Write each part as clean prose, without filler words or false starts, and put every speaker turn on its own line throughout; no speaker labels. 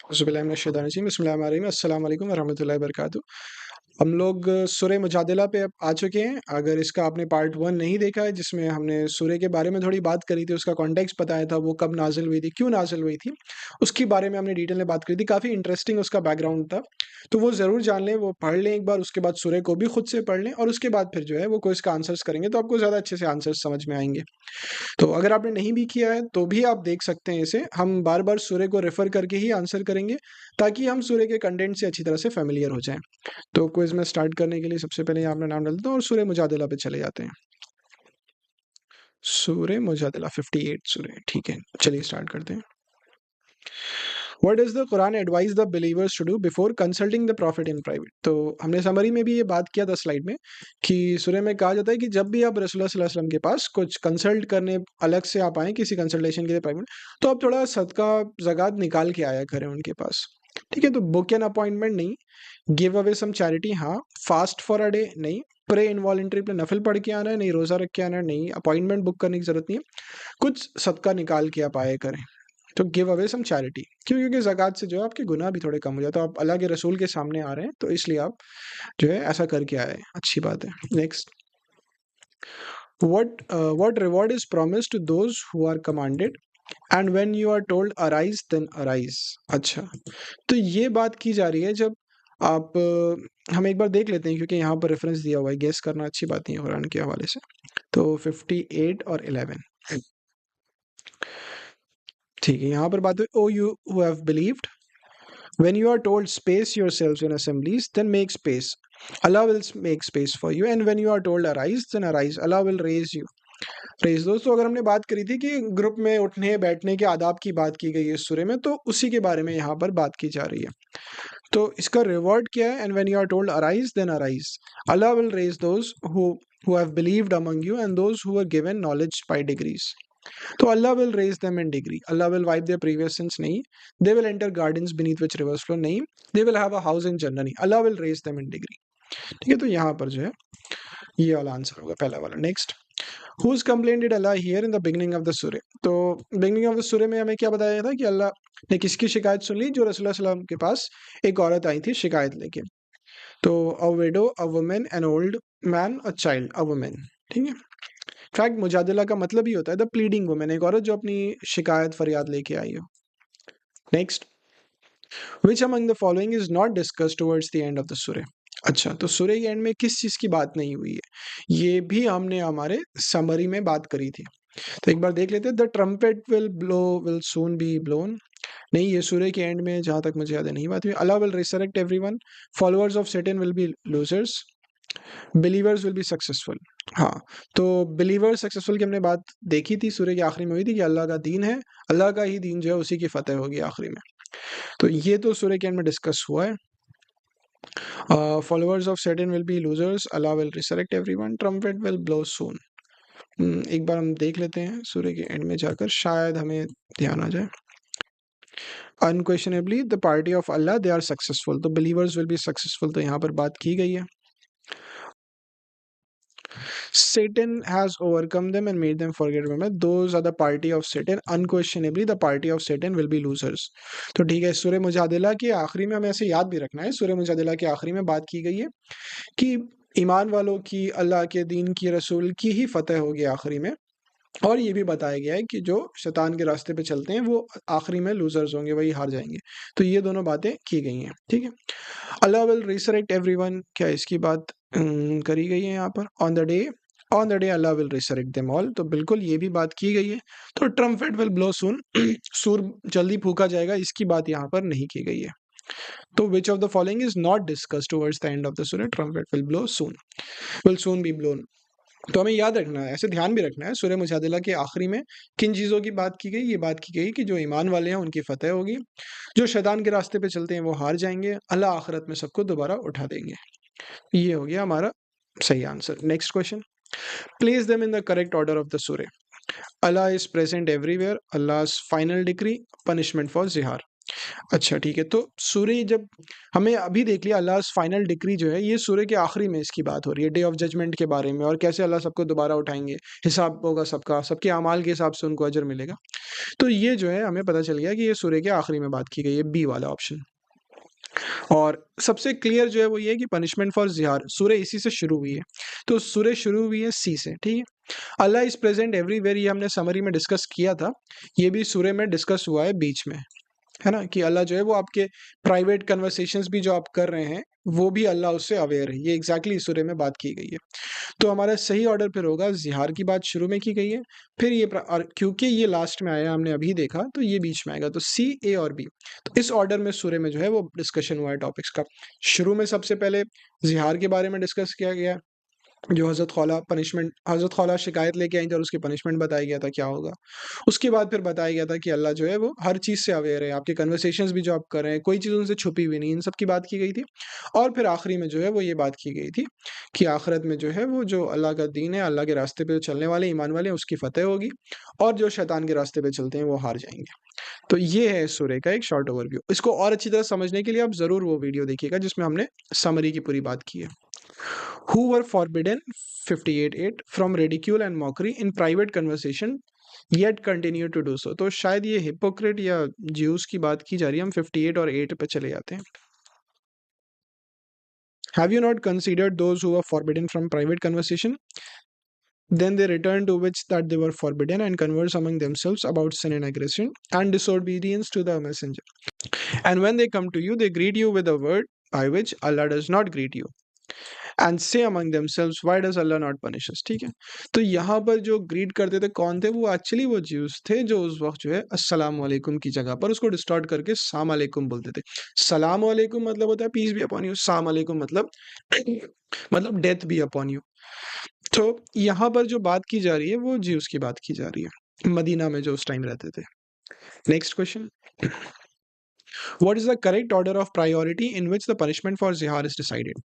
अस्सलाम वालेकुम वरहमतुल्लाहि वबरकातुहू। हम लोग सूरह मुजादिला पे अब आ चुके हैं। अगर इसका आपने पार्ट 1 नहीं देखा है जिसमें हमने सूरह के बारे में थोड़ी बात करी थी, उसका कॉन्टेक्स्ट बताया था, वो कब नाज़िल हुई थी, क्यों नाज़िल हुई थी, उसके बारे में हमने डिटेल में बात करी थी। काफ़ी इंटरेस्टिंग उसका बैकग्राउंड था। तो वो ज़रूर जान लें, वो पढ़ लें एक बार, उसके बाद सूरह को भी खुद से पढ़ लें और उसके बाद फिर जो है वो क्विज़ का आंसर्स करेंगे तो आपको ज़्यादा अच्छे से आंसर्स समझ में आएँगे। तो अगर आपने नहीं भी किया है तो भी आप देख सकते हैं इसे। हम बार-बार सूरह को रेफ़र करके ही आंसर करेंगे ताकि हम सूरह के कंटेंट से अच्छी तरह से फ़ैमिलियर हो जाएँ। तो क्विज़ में स्टार्ट करने के लिए सबसे पहले यहाँ अपना नाम डाल देता हूँ और सूरह मुजादिला पे चले जाते हैं। सूरह मुजादिला 58 सूरह, ठीक है। चलिए स्टार्ट करते हैं। What does the Quran advise the believers to do before consulting the prophet in private? तो हमने समरी में भी ये बात किया था स्लाइड में कि सूरह में कहा जाता है कि जब भी आप रसूलुल्लाह सल्लल्लाहु अलैहि वसल्लम के पास कुछ कंसल्ट करने अलग से आप आएँ किसी कंसल्टेशन के लिए प्राइवेट, तो आप थोड़ा सदका ज़कात निकाल के आया करें उनके पास। ठीक है? तो बुक एन अपॉइंटमेंट नहीं, गिव अवे सम चैरिटी हाँ, फास्ट फॉर अ डे नहीं, प्रे इनवॉलंटरी पे नफ़िल पढ़ के आना है, नहीं रोज़ा रख के आना है, नहीं अपॉइंटमेंट बुक करने की ज़रूरत नहीं है। कुछ सदका निकाल के आप आया करें। तो गिव अवे सम चैरिटी, क्यों? क्योंकि ज़कात से जो है आपके गुनाह भी थोड़े कम हो जाते हैं। आप अल्लाह के रसूल के सामने आ रहे हैं, तो इसलिए आप जो है ऐसा करके आए, अच्छी बात है। Next, what reward is promised to those who are commanded and when you are told arise then arise. अच्छा, तो ये बात की जा रही है जब आप हम एक बार देख लेते हैं क्योंकि यहाँ पर रेफ़रेंस दिया हुआ है, गेस करना अच्छी बात नहीं है कुरान के हवाले से। तो 58 और 11 ठीक है, यहाँ पर बात है, O you who have believed, when you are told space yourselves in assemblies, then make space. Allah will make space for you. And when you are told arise, then arise. Allah will raise you. Raise दोस्तों, अगर हमने बात करी थी कि group में उठने बैठने के आदाब की बात की गई है इस सूरे में, तो उसी के बारे में यहाँ पर बात की जा रही है। तो इसका रिवॉर्ड क्या है? And when you are told arise then arise, Allah will raise those who have believed among you and those who were given knowledge by degrees. तो Allah will raise them in degree, Allah will wipe their previous sins नहीं, they will enter gardens beneath which rivers flow नहीं, they will have a house in जन्नत नहीं, Allah will raise them in degree. ठीक है, तो यहाँ पर जो है ये वाला आंसर होगा, पहला वाला। Next, whose complaint did Allah hear in the beginning of the surah? तो बिगिनिंग ऑफ द सूरह में हमें क्या बताया गया था कि अल्लाह ने किसकी शिकायत सुन ली? जो रसूलुल्लाह सल्लल्लाहु अलैहि वसल्लम के पास एक औरत आई थी शिकायत लेके। तो अ window, a woman, an old man, a child, a woman. ठीक है, फैक्ट मुजादिला का मतलब ही होता है द प्लीडिंग वुमन, एक औरत जो अपनी शिकायत फरियाद लेके आई हो। Next, which among the following is not discuss towards the end of the सूरह? अच्छा, तो सूरह के एंड में किस चीज की बात नहीं हुई है? ये भी हमने हमारे समरी में बात करी थी। तो एक बार देख लेते हैं। The trumpet will blow will soon be blown नहीं, ये सूरह के एंड में जहां तक मुझे याद है नहीं बात हुई। Allah will resurrect everyone, followers of Satan will be losers, believers will be successful. हाँ, तो बिलीवर सक्सेसफुल की हमने बात देखी थी, सूरह के आखिरी में हुई थी कि अल्लाह का दीन है, अल्लाह का ही दीन जो है उसी की फतेह होगी आखिरी में। तो ये तो सूरह के एंड में डिस्कस हुआ है। Followers of Satan will be losers, Allah will resurrect everyone, trumpet will blow soon. एक बार हम देख लेते हैं सूरह के एंड में जाकर, शायद हमें ध्यान आ जाए। Unquestionably the party of Allah they are successful, तो बिलीवर्स विल बी सक्सेसफुल, तो यहाँ पर बात की गई है। Satan has overcome them and made them forget remember. Those are the party of Satan. Unquestionably, the party of Satan will be losers. तो ठीक है, सूरह मुजादिला के आखिरी में हमें ऐसे याद भी रखना है, सूरह मुजादिला के आखिरी में बात की गई है कि ईमान वालों की, अल्लाह के दीन की, रसूल की ही फतेह होगी आखिरी में। और ये भी बताया गया है कि जो शैतान के रास्ते पे चलते हैं वो आखिरी में लूजर्स होंगे, वही हार जाएंगे। तो ये दोनों बातें की गई हैं। ठीक है, अल्लाह विल रिसरेक्ट एवरीवन, क्या इसकी बात करी गई है यहाँ पर? On the day Allah will resurrect them all, तो बिल्कुल ये भी बात की गई है। तो ट्रम्पेट विल ब्लो सून, सूर जल्दी फूका जाएगा, इसकी बात यहाँ पर नहीं की गई है। तो which of the following is not discussed towards the end of the surah? Trumpet will blow soon, will soon be blown. तो हमें याद रखना है, ऐसे ध्यान भी रखना है, सूरह मुजादिला के आखिरी में किन चीज़ों की बात की गई? ये बात की गई कि जो ईमान वाले हैं उनकी फतेह होगी, जो शैतान के रास्ते पे चलते हैं वो हार जाएंगे, अल्लाह आखिरत में सबको दोबारा उठा देंगे। ये हो गया हमारा सही answer. Next question, place them in the correct order of the surah. Allah is present everywhere, Allah's final decree, punishment for zihar. अच्छा ठीक है, तो सूर्य जब हमें अभी देख लिया अल्लाह फाइनल डिक्री जो है, ये सूर्य के आखिरी में इसकी बात हो रही है, डे ऑफ जजमेंट के बारे में और कैसे अल्लाह सबको दोबारा उठाएँगे, हिसाब होगा सबका, सबके अमाल के हिसाब से उनको अजर मिलेगा। तो ये जो है हमें पता चल गया कि ये सूर्य के आखिरी में बात की गई है, बी वाला ऑप्शन। और सबसे क्लियर जो है वो ये है कि पनिशमेंट फॉर ज़िहार सूर्य इसी से शुरू हुई है। तो सूर्य शुरू हुई है सी से, ठीक है? अल्लाह इज़ प्रेज़ेंट एवरीवेयर, ये हमने समरी में डिस्कस किया था। ये भी सूर्य में डिस्कस हुआ है बीच में, है ना? कि अल्लाह जो है वो आपके प्राइवेट कन्वर्सेशंस भी जो आप कर रहे हैं, वो भी अल्लाह उससे अवेयर है। ये एग्ज़ैक्टली इस सूर्य में बात की गई है। तो हमारा सही ऑर्डर फिर होगा, ज़िहार की बात शुरू में की गई है, फिर ये और क्योंकि ये लास्ट में आया हमने अभी देखा, तो ये बीच में आएगा, तो सी, ए और बी। तो इस ऑर्डर में सूर्य में जो है वो डिस्कशन हुआ है टॉपिक्स का। शुरू में सबसे पहले ज़िहार के बारे में डिस्कस किया गया, जो हज़रत खौला शिकायत लेके आई थी और उसकी पनिशमेंट बताया गया था क्या होगा। उसके बाद फिर बताया गया था कि अल्लाह जो है वो हर चीज़ से अवेयर है, आपके कन्वर्सेशंस भी जो आप कर रहे हैं, कोई चीज़ उनसे छुपी हुई नहीं, इन सब की बात की गई थी। और फिर आखिरी में जो है वो ये बात की गई थी कि आखिरत में जो है वो जो अल्लाह का दीन है, अल्लाह के रास्ते पे जो चलने वाले ईमान वाले हैं उसकी फतेह होगी और जो शैतान के रास्ते पे चलते हैं वो हार जाएँगे। तो ये है सूर्य का एक शॉर्ट ओवरव्यू। इसको और अच्छी तरह समझने के लिए आप ज़रूर वो वीडियो देखिएगा जिसमें हमने समरी की पूरी बात की है। Who were forbidden 58:8 from ridicule and mockery in private conversation yet continue to do so। तो शायद ये हिपोक्रेट या ज्यूस की बात की जा रही है। हम 58 और 8 पे चले जाते हैं। Have you not considered those who were forbidden from private conversation? Then they return to which that they were forbidden and converse among themselves about sin and aggression and disobedience to the messenger. And when they come to you, they greet you with a word by which Allah does not greet you. And say among themselves why does Allah not punish us. ठीक है, तो यहाँ पर जो greet करते थे कौन थे, वो एक्चुअली वो ज्यूस थे जो उस वक्त जो है अस्सलाम वालेकुम की जगह पर उसको डिस्टॉर्ट करके साम वालेकुम बोलते थे। सलाम वालेकुम मतलब होता है पीस बी अपॉन यू, साम वालेकुम मतलब डेथ बी अपॉन यू। तो यहाँ पर जो बात की जा रही है वो ज्यूस की बात की जा रही है, मदीना में जो उस टाइम रहते थे। Next question, What is the correct order of priority in which the punishment for zihar is decided?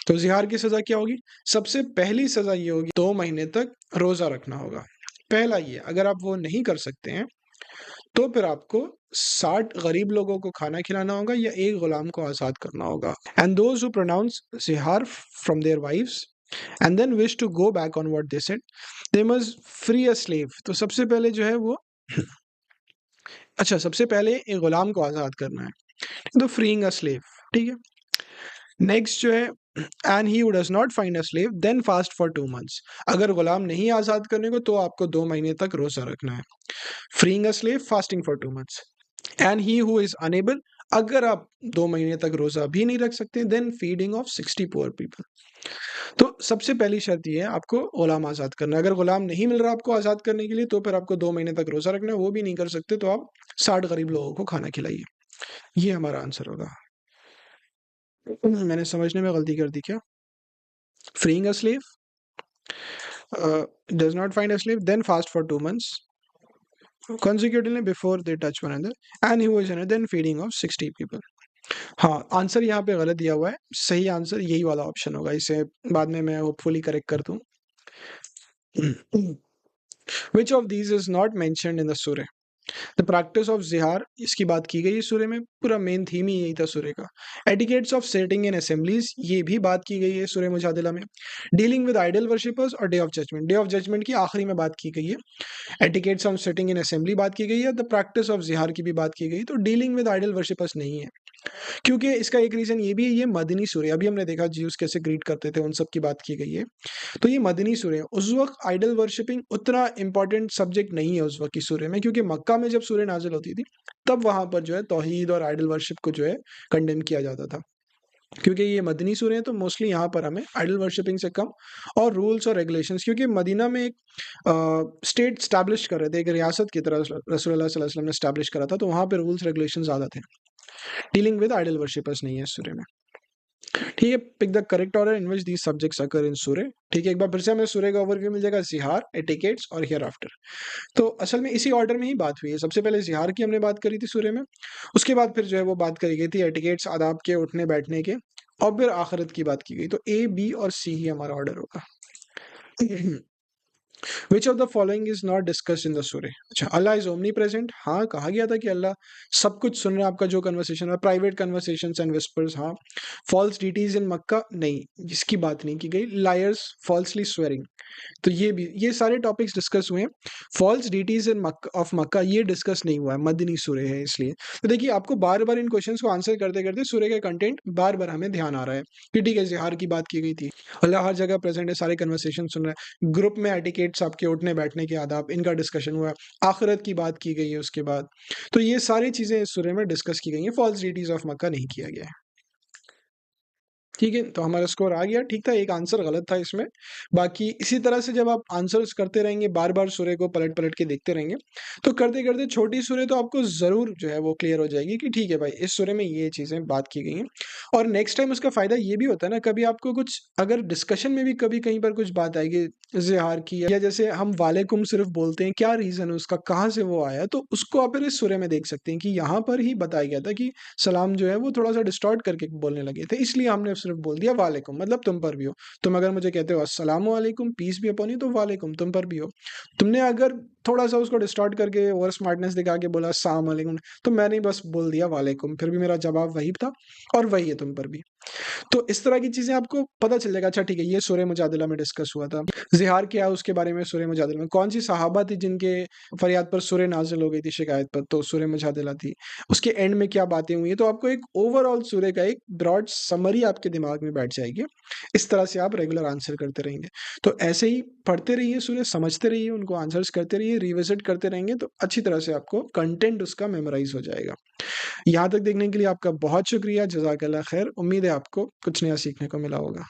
तो जिहार की सजा क्या होगी? सबसे पहली सजा ये होगी 2 महीने तक रोजा रखना होगा। पहला ये, अगर आप वो नहीं कर सकते हैं तो फिर आपको 60 गरीब लोगों को खाना खिलाना होगा या एक गुलाम को आजाद करना होगा। And those who pronounce zihar from their wives and then wish to go back on what they said, they must free a slave. तो सबसे पहले जो है वो अच्छा, सबसे पहले एक गुलाम को आजाद करना है, तो फ्रीइंग अ स्लेव, ठीक है। नेक्स्ट जो है, and he does not find a slave then fast for 2 months. अगर गुलाम नहीं आजाद करने को तो आपको 2 महीने तक रोजा रखना है। Freeing a slave, fasting for 2 months. And he who is unable, अगर आप 2 महीने तक रोजा भी नहीं रख सकते, then feeding of 60 poor people. तो सबसे पहली शर्त ये है, आपको गुलाम आजाद करना है। अगर गुलाम नहीं मिल रहा आपको आजाद करने के लिए, तो फिर आपको 2 महीने तक रोजा रखना है। वो भी नहीं कर सकते तो आप 60 गरीब लोगों को खाना खिलाइए। ये हमारा आंसर होगा। मैंने समझने में गलती कर दी क्या? Freeing a slave, does not find a slave, then fast for 2 months consecutively before they touch one another, and he was another, then feeding of 60 people। हाँ, आंसर यहाँ पे गलत दिया हुआ है। सही आंसर यही वाला ऑप्शन होगा। इसे बाद में मैं होपफुली करेक्ट कर दूँ। Which of these is not mentioned in the surah? The practice of zihar, इसकी बात की गई है सूर्य में। पूरा मेन थीम ही यही था सूर्य का। Etiquettes of sitting in assemblies, ये भी बात की गई है सूर्य मुजादिला में। डीलिंग विद आइडल वर्शिपर्स और day of judgement, day of judgement की आखिरी में बात की गई है। Etiquettes of sitting in assembly बात की गई है। द प्रैक्टिस ऑफ जिहार की भी बात की गई। तो डीलिंग विद आइडल वर्शिपर्स नहीं है, क्योंकि इसका एक रीजन ये भी है, ये मदनी सूर्य, अभी हमने देखा ज्यूस कैसे ग्रीट करते थे, उन सब की बात की गई है। तो ये मदनी सूर्य है। उस वक्त आइडल वर्शिपिंग उतना इंपॉर्टेंट सब्जेक्ट नहीं है उस वक्त की सूर्य में, क्योंकि मक्का में जब सूर्य नाजिल होती थी तब वहां पर जो है तौहीद और आइडल वर्शिप को जो है कंडेम किया जाता था। क्योंकि ये मदनी सूर्य है तो मोस्टली यहाँ पर हमें आइडल वर्शिपिंग से कम और रूल्स और रेगुलेशंस, क्योंकि मदीना में एक स्टेट स्टैब्लिश कर रहे थे, एक रियासत की तरह रसूलुल्लाह सल्लल्लाहु अलैहि वसल्लम ने स्टैब्लिश करा था, तो वहां पे रूल्स रेगुलेशन ज्यादा थे। डीलिंग विद आइडल वर्शिपर्स नहीं है सूर्य में। ठीक है, pick the correct order in which these subjects occur in Surya. ठीक है, एक बार फिर से हमें सूर्य का ओवरव्यू मिल जाएगा, जिहार, एटिकेट्स और हियर आफ्टर। तो असल में इसी ऑर्डर में ही बात हुई है। सबसे पहले जिहार की हमने बात करी थी सूर्य में, उसके बाद फिर जो है वो बात करी गई थी एटिकेट्स, आदाब के, उठने बैठने के, और फिर आखिरत की बात की गई। तो ए, बी और सी ही हमारा ऑर्डर होगा। Which of the following is not discussed in the Surya? अच्छा, अल्लाह इज ओमनी प्रेजेंट, हाँ कहा गया था कि अल्लाह सब कुछ सुन रहा है आपका जो कन्वर्सेशन है, प्राइवेट कन्वर्सेशन एंड विस्पर्स, हाँ। फॉल्स डीटीज इन मक्का, नहीं, इसकी बात नहीं की गई। लायर्स, फॉल्सली स्वेरिंग, तो ये भी, ये सारे टॉपिक्स डिस्कस हुए हैं। फॉल्स डीटीज इन ऑफ मक्का ये डिस्कस नहीं हुआ है, मदनी सूरह है इसलिए। तो देखिए आपको बार बार इन क्वेश्चंस को आंसर करते करते सूर्य का कंटेंट बार बार हमें ध्यान आ रहा है कि ठीक है, जिहार की बात की गई थी, अल्लाह हर जगह प्रेजेंट है, सारे कन्वर्सेशन सुन रहा है, ग्रुप में एटिकेट्स, आपके उठने बैठने के आदाब, इनका डिस्कशन हुआ है, आखिरत की बात की गई है उसके बाद। तो ये सारी चीजें इस सूरह में डिस्कस की गई हैं, फॉल्स डीटीज ऑफ मक्का नहीं किया गया है। ठीक है, तो हमारा स्कोर आ गया, ठीक था, एक आंसर गलत था इसमें। बाकी इसी तरह से जब आप आंसर्स करते रहेंगे, बार-बार सूर्य को पलट-पलट के देखते रहेंगे, तो करते-करते छोटी सूर्य तो आपको ज़रूर जो है वो क्लियर हो जाएगी कि ठीक है भाई, इस सूर्य में ये चीज़ें बात की गई हैं। और नेक्स्ट टाइम उसका फ़ायदा ये भी होता है ना, कभी आपको कुछ अगर डिस्कशन में भी कभी कहीं पर कुछ बात आएगी ज़िहार की, या जैसे हम वालेकुम सिर्फ़ बोलते हैं, क्या रीज़न है उसका, कहाँ से वो आया, तो उसको आप फिर इस सूर्य में देख सकते हैं कि यहाँ पर ही बताया गया था कि सलाम जो है वो थोड़ा-सा डिस्टॉर्ट करके बोलने लगे थे, इसलिए हमने सिर्फ़ बोल दिया वालेकुम, मतलब तुम पर भी हो। तुम अगर मुझे कहते हो अस्सलामु अलैकुम, पीस बी अपॉन यू, तो वालेकुम, तुम पर भी हो। तुमने अगर थोड़ा-सा उसको डिस्टॉर्ट करके ओवर स्मार्टनेस दिखा के बोला अस्सलाम वालेकुम, तो मैंने बस बोल दिया वालेकुम, फिर भी मेरा जवाब वही था और वही है तुम पर भी। तो इस तरह की चीज़ें आपको पता चल जाएगा, अच्छा ठीक है, ये सूरह मुजादिला में डिस्कस हुआ था। ज़िहार क्या है उसके बारे में सूरह मुजादिला में, कौन-सी सहाबा थी जिनके फरियाद पर सूरह नाज़िल हो गई थी शिकायत पर, तो सूरह मुजादिला थी। उसके एंड में क्या बातें हुई हैं, तो आपको एक ओवरऑल सूरह का एक ब्रॉड समरी आपके दिमाग में बैठ जाएगी। इस तरह से आप रेगुलर आंसर करते रहेंगे। तो ऐसे ही पढ़ते रहिए सूरह, समझते रहिए, उनको आंसर्स करते रहिए, रिविज़िट करते रहेंगे तो अच्छी तरह से आपको कंटेंट उसका मेमोराइज़ हो जाएगा। यहाँ तक देखने के लिए आपका बहुत शुक्रिया, जज़ाकल्लाह खैर। उम्मीद है आपको कुछ नया सीखने को मिला होगा।